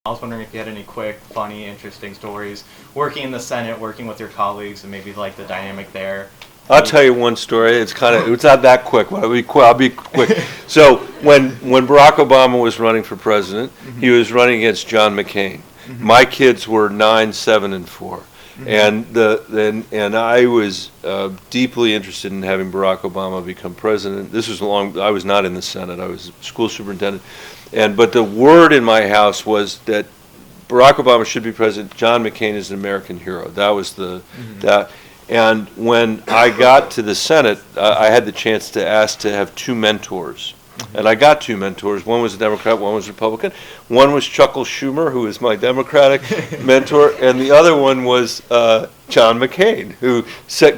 I was wondering if you had any quick, funny, interesting stories working in the Senate, working with your colleagues, and maybe like the dynamic there. I'll tell you one story. It's not that quick, but I'll be quick. So when Barack Obama was running for president, he was running against John McCain. My kids were 9, 7, and 4. And I was deeply interested in having Barack Obama become president. This was I was not in the Senate. I was school superintendent. But the word in my house was that Barack Obama should be president. John McCain is an American hero. That was that. And when I got to the Senate, I had the chance to ask to have 2 mentors. And I got 2 mentors. One was a Democrat, one was a Republican. One was Chuckle Schumer, who is my Democratic mentor, and the other one was John McCain, who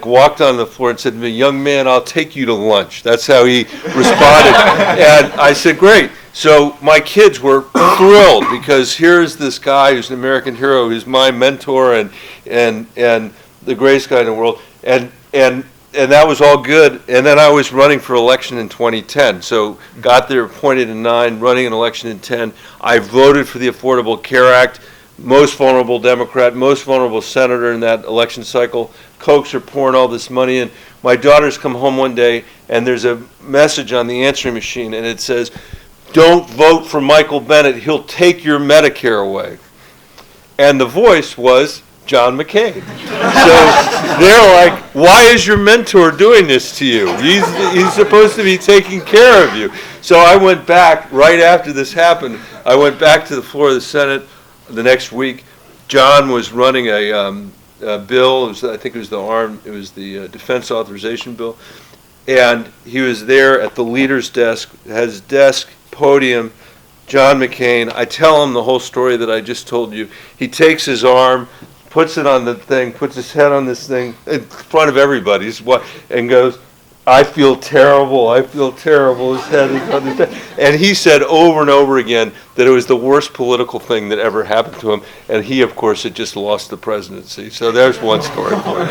walked on the floor and said to me, "Young man, I'll take you to lunch." That's how he responded. And I said, "Great." So my kids were thrilled because here's this guy who's an American hero, who's my mentor and the greatest guy in the world. And that was all good. And then I was running for election in 2010. So got there, appointed in 9, running an election in 10. I voted for the Affordable Care Act, most vulnerable Democrat, most vulnerable senator in that election cycle. Kochs are pouring all this money in. My daughters come home one day, and there's a message on the answering machine, and it says, "Don't vote for Michael Bennet. He'll take your Medicare away." And the voice was John McCain. So they're like, "Why is your mentor doing this to you? He's supposed to be taking care of you." So I went back, right after this happened, I went back to the floor of the Senate the next week. John was running a bill, I think it was the Defense Authorization Bill, and he was there at the leader's desk, his desk, podium, John McCain. I tell him the whole story that I just told you. He takes his arm, puts it on the thing, puts his head on this thing in front of everybody, and goes, "I feel terrible, I feel terrible." His head is on his head. And he said over and over again that it was the worst political thing that ever happened to him. And he, of course, had just lost the presidency. So there's one story for you.